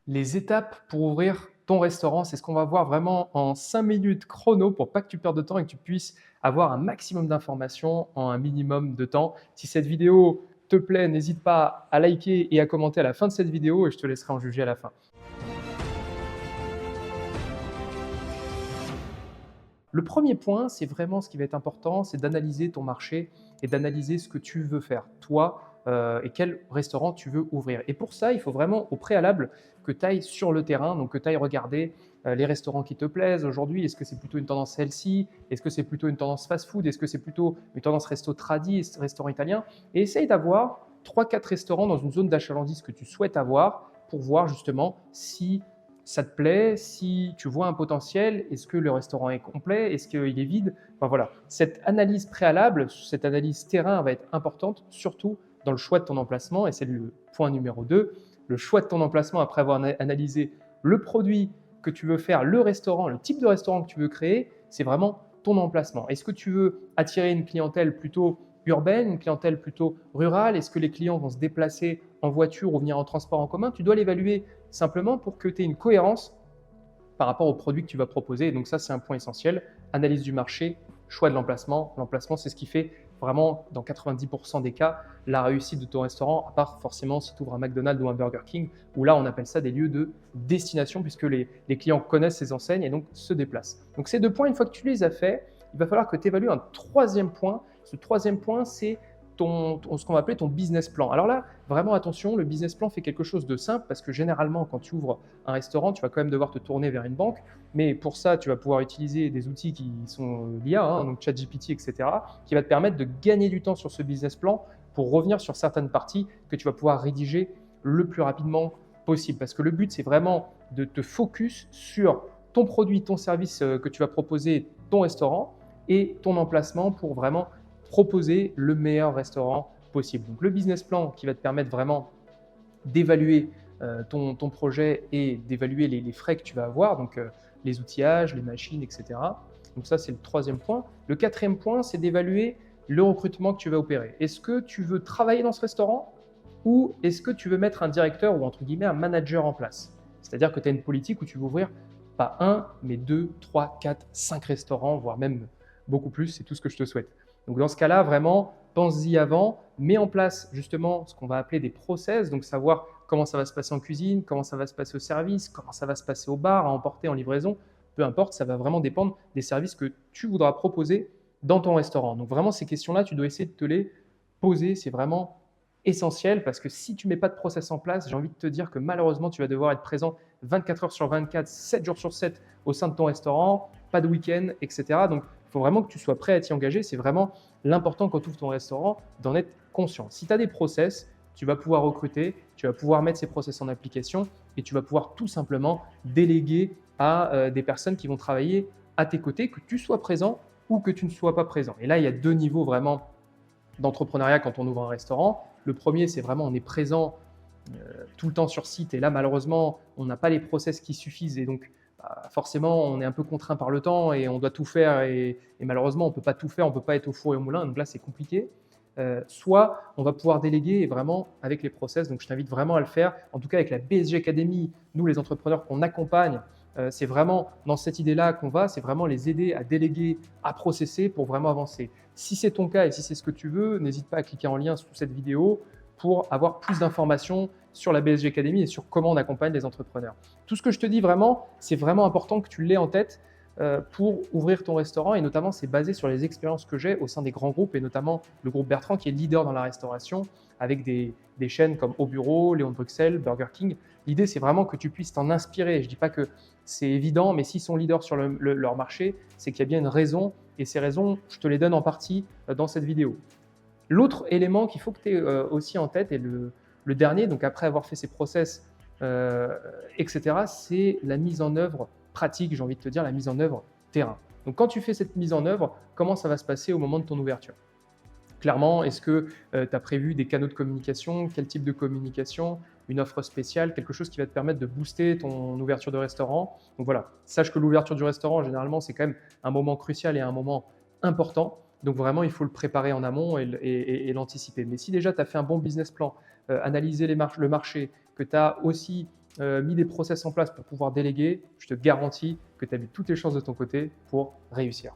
Les étapes pour ouvrir ton restaurant, c'est ce qu'on va voir vraiment en 5 minutes chrono pour pas que tu perdes de temps et que tu puisses avoir un maximum d'informations en un minimum de temps. Si cette vidéo te plaît, n'hésite pas à liker et à commenter à la fin de cette vidéo et je te laisserai en juger à la fin. Le premier point, c'est vraiment ce qui va être important, c'est d'analyser ton marché et d'analyser ce que tu veux faire, toi, et quel restaurant tu veux ouvrir. Et pour ça, il faut vraiment au préalable que tu ailles sur le terrain, donc que tu ailles regarder les restaurants qui te plaisent aujourd'hui. Est-ce que c'est plutôt une tendance healthy? Est-ce que c'est plutôt une tendance fast-food? Est-ce que c'est plutôt une tendance resto tradi, restaurant italien? Et essaye d'avoir 3-4 restaurants dans une zone d'achalandise que tu souhaites avoir pour voir justement si ça te plaît, si tu vois un potentiel, est-ce que le restaurant est complet, est-ce qu'il est vide? Enfin voilà, cette analyse préalable, cette analyse terrain va être importante, surtout dans le choix de ton emplacement, et c'est le point numéro 2, le choix de ton emplacement après avoir analysé le produit que tu veux faire, le restaurant, le type de restaurant que tu veux créer, c'est vraiment ton emplacement. Est-ce que tu veux attirer une clientèle plutôt urbaine, une clientèle plutôt rurale? Est-ce que les clients vont se déplacer en voiture ou venir en transport en commun? Tu dois l'évaluer simplement pour que tu aies une cohérence par rapport au produit que tu vas proposer. Et donc ça, c'est un point essentiel. Analyse du marché, choix de l'emplacement. L'emplacement, c'est ce qui fait vraiment, dans 90% des cas, la réussite de ton restaurant, à part forcément si tu ouvres un McDonald's ou un Burger King, où là, on appelle ça des lieux de destination, puisque les clients connaissent ces enseignes et donc se déplacent. Donc ces 2 points, une fois que tu les as faits, il va falloir que tu évalues un troisième point. Ce troisième point, c'est ce qu'on va appeler ton business plan. Alors là, vraiment attention, le business plan fait quelque chose de simple parce que généralement, quand tu ouvres un restaurant, tu vas quand même devoir te tourner vers une banque. Mais pour ça, tu vas pouvoir utiliser des outils qui sont l'IA, donc ChatGPT, etc., qui va te permettre de gagner du temps sur ce business plan pour revenir sur certaines parties que tu vas pouvoir rédiger le plus rapidement possible. Parce que le but, c'est vraiment de te focus sur ton produit, ton service que tu vas proposer, ton restaurant et ton emplacement pour vraiment proposer le meilleur restaurant possible. Donc le business plan qui va te permettre vraiment d'évaluer ton projet et d'évaluer les frais que tu vas avoir, donc les outillages, les machines, etc. Donc ça, c'est le troisième point. Le quatrième point, c'est d'évaluer le recrutement que tu vas opérer. Est-ce que tu veux travailler dans ce restaurant ou est-ce que tu veux mettre un directeur ou entre guillemets un manager en place? C'est-à-dire que tu as une politique où tu veux ouvrir pas un, mais 2, 3, 4, 5 restaurants, voire même beaucoup plus, c'est tout ce que je te souhaite. Donc dans ce cas-là, vraiment, pense-y avant, mets en place justement ce qu'on va appeler des process, donc savoir comment ça va se passer en cuisine, comment ça va se passer au service, comment ça va se passer au bar, à emporter, en livraison, peu importe, ça va vraiment dépendre des services que tu voudras proposer dans ton restaurant. Donc vraiment, ces questions-là, tu dois essayer de te les poser, c'est vraiment essentiel parce que si tu ne mets pas de process en place, j'ai envie de te dire que malheureusement, tu vas devoir être présent 24 heures sur 24, 7 jours sur 7 au sein de ton restaurant, pas de week-end, etc. Donc, il faut vraiment que tu sois prêt à t'y engager. C'est vraiment l'important quand tu ouvres ton restaurant d'en être conscient. Si tu as des process, tu vas pouvoir recruter, tu vas pouvoir mettre ces process en application et tu vas pouvoir tout simplement déléguer à des personnes qui vont travailler à tes côtés, que tu sois présent ou que tu ne sois pas présent. Et là, il y a 2 niveaux vraiment d'entrepreneuriat quand on ouvre un restaurant. Le premier, c'est vraiment on est présent tout le temps sur site et là, malheureusement, on n'a pas les process qui suffisent et donc forcément, on est un peu contraint par le temps et on doit tout faire et malheureusement, on ne peut pas tout faire, on ne peut pas être au four et au moulin, donc là, c'est compliqué. Soit on va pouvoir déléguer vraiment avec les process, donc je t'invite vraiment à le faire, en tout cas avec la BSG Academy, nous les entrepreneurs qu'on accompagne, c'est vraiment dans cette idée-là qu'on va, c'est vraiment les aider à déléguer, à processer pour vraiment avancer. Si c'est ton cas et si c'est ce que tu veux, n'hésite pas à cliquer en lien sous cette vidéo pour avoir plus d'informations sur la BSG Academy et sur comment on accompagne les entrepreneurs. Tout ce que je te dis vraiment, c'est vraiment important que tu l'aies en tête pour ouvrir ton restaurant et notamment c'est basé sur les expériences que j'ai au sein des grands groupes et notamment le groupe Bertrand qui est leader dans la restauration avec des chaînes comme Au Bureau, Léon de Bruxelles, Burger King. L'idée c'est vraiment que tu puisses t'en inspirer. Je ne dis pas que c'est évident, mais s'ils sont leaders sur leur marché, c'est qu'il y a bien une raison et ces raisons, je te les donne en partie dans cette vidéo. L'autre élément qu'il faut que tu aies aussi en tête et le dernier, donc après avoir fait ces process, etc., c'est la mise en œuvre pratique, j'ai envie de te dire, la mise en œuvre terrain. Donc quand tu fais cette mise en œuvre, comment ça va se passer au moment de ton ouverture? Clairement, est-ce que tu as prévu des canaux de communication? Quel type de communication? Une offre spéciale? Quelque chose qui va te permettre de booster ton ouverture de restaurant? Donc voilà, sache que l'ouverture du restaurant, généralement, c'est quand même un moment crucial et un moment important. Donc vraiment, il faut le préparer en amont et l'anticiper. Mais si déjà tu as fait un bon business plan, analysé le marché, que tu as aussi mis des process en place pour pouvoir déléguer, je te garantis que tu as mis toutes les chances de ton côté pour réussir.